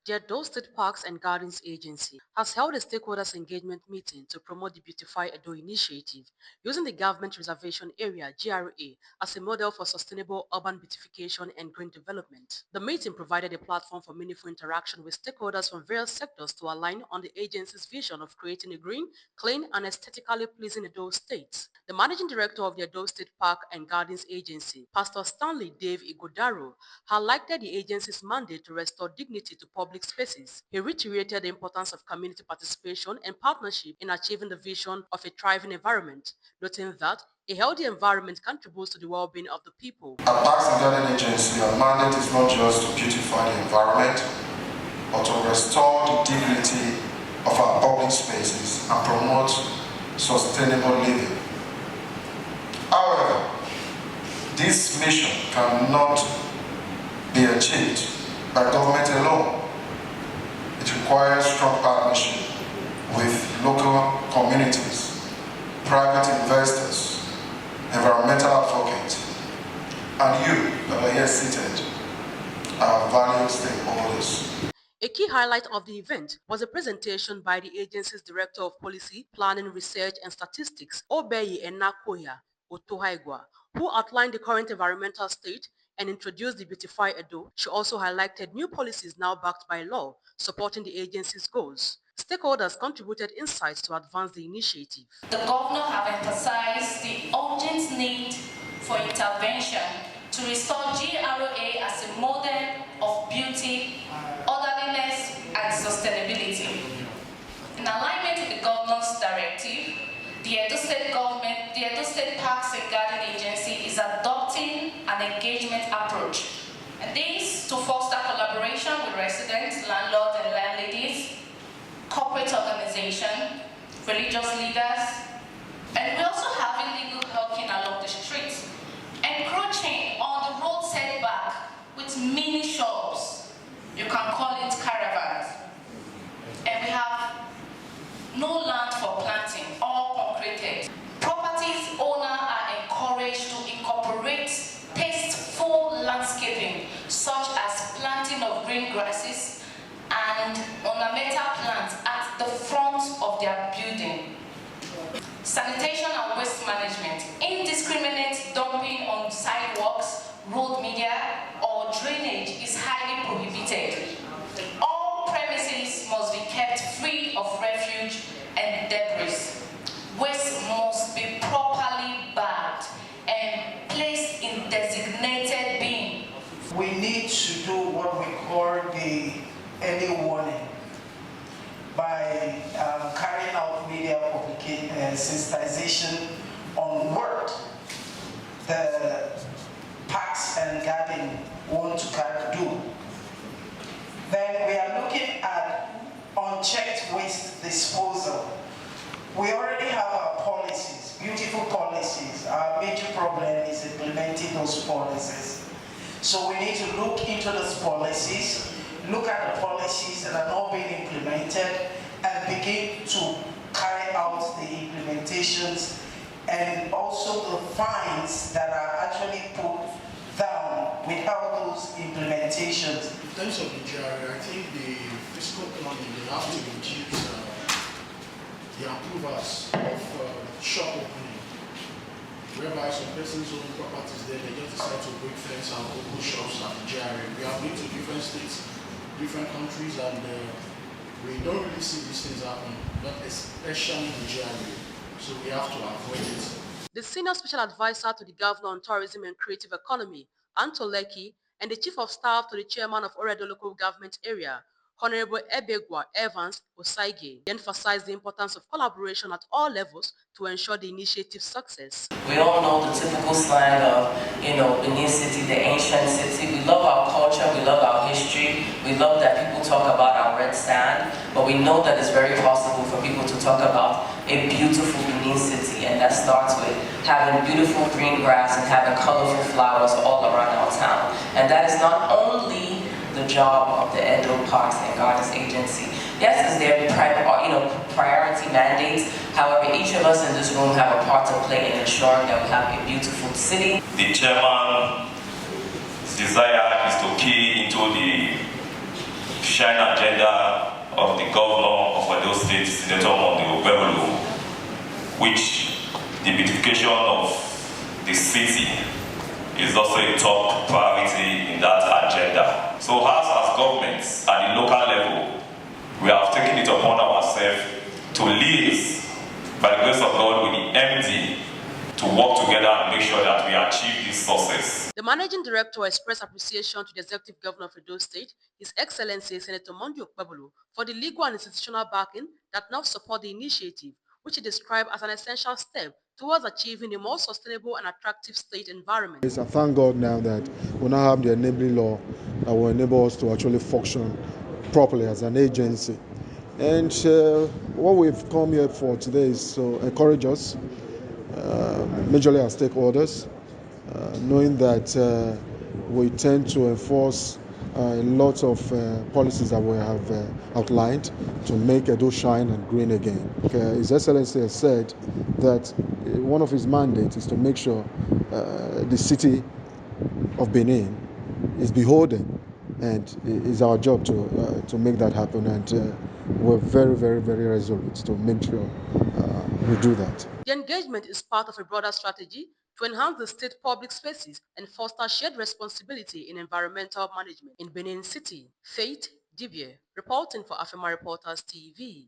The Edo State Parks and Gardens Agency has held a stakeholders engagement meeting to promote the Beautify Edo initiative, using the government reservation area (GRA) as a model for sustainable urban beautification and green development. The meeting provided a platform for meaningful interaction with stakeholders from various sectors to align on the agency's vision of creating a green, clean, and aesthetically pleasing Edo State. The managing director of the Edo State Park and Gardens Agency, Pastor Stanley Dave Igodaro, highlighted the agency's mandate to restore dignity to public spaces. He reiterated the importance of community participation and partnership in achieving the vision of a thriving environment, noting that a healthy environment contributes to the well-being of the people. At Parks and Garden Agency, our mandate is not just to beautify the environment, but to restore the dignity of our public spaces and promote sustainable living. However, this mission cannot be achieved by government alone. It requires strong partnership with local communities, private investors, environmental advocates, and you that are here seated, our valued stakeholders. A key highlight of the event was a presentation by the agency's Director of Policy, Planning, Research and Statistics, Obeyi Enakoya Otohaigwa, who outlined the current environmental state and introduced the Beautify Edo. She also highlighted new policies now backed by law, supporting the agency's goals. Stakeholders contributed insights to advance the initiative. The governor have emphasized the urgent need for intervention to restore GRA as a model of beauty, orderliness, and sustainability. In alignment with the governor's directive, the Edo State Parks and Garden Agency is adopting an engagement approach, and this to foster collaboration with residents, landlords and landladies, corporate organizations, religious leaders, and we also have illegal hawking along the streets, encroaching on the road setback with mini shops. You can call it caravans. And we have no land for planting, all concreted. Properties owners are encouraged to incorporate tasteful landscaping, such as planting of green grasses and ornamental plants at the front of their building. Sanitation and waste management. Indiscriminate dumping on sidewalks, road media, or drainage is highly prohibited. All premises must be kept free of refuge and debris. Waste must be properly bagged and placed in designated bin. We need to do what we call the early warning by carrying out media sensitization on what the parks and garden want to do. Then we are looking at unchecked waste disposal. We already have our policies, beautiful policies. Our major problem is implementing those policies. So we need to look into those policies, look at the policies that are not being implemented, and begin to carry out the implementations and also the fines that are actually put down without those implementations. In terms of the GRA, I think the fiscal planning will have to reduce the approvals of shop opening, whereby some persons own properties there, they just decide to break fence and open shops at the GRA. We have been to different states, different countries, and we don't really see these things happen, not especially the GRA. So we have to avoid it. The Senior Special Advisor to the Governor on Tourism and Creative Economy, Antoleki, and the Chief of Staff to the Chairman of Oredo Local Government Area, Honorable Ebegwa Evans Osaige, emphasized the importance of collaboration at all levels to ensure the initiative's success. We all know the typical slang of, Benin City, the ancient city. We love our culture, we love our history, we love that people talk about our red sand, but we know that it's very possible for people to talk about a beautiful Benin City, and that starts with having beautiful green grass and having colorful flowers all around our town. And that is not only the job of the Edo Parks and Gardens Agency. Yes, it's their priority mandates. However, each of us in this room have a part to play in ensuring that we have a beautiful city. The chairman's desire is to key into the shine agenda of the governor of Edo State, Senator Monday Obebolo, which the beautification of the city is also a top priority in that agenda. So as governments at the local level, we have taken it upon ourselves to liaise, by the grace of God, with the MD to work together and make sure that we achieve this success. The managing director expressed appreciation to the executive governor of Edo State, His Excellency Senator Monday Okpebolo, for the legal and institutional backing that now support the initiative, which he described as an essential step towards achieving a more sustainable and attractive state environment. I thank God now that we now have the enabling law that will enable us to actually function properly as an agency. And what we've come here for today is to encourage us, majorly our stakeholders, knowing that we tend to enforce a lot of policies that we have outlined to make Edo shine and green again. His Excellency has said that one of his mandates is to make sure the city of Benin is beholden, and it's our job to make that happen, and we're very, very, very resolute to make sure we do that. The engagement is part of a broader strategy to enhance the state public spaces and foster shared responsibility in environmental management. In Benin City, Faith Dibier, reporting for Afema Reporters TV.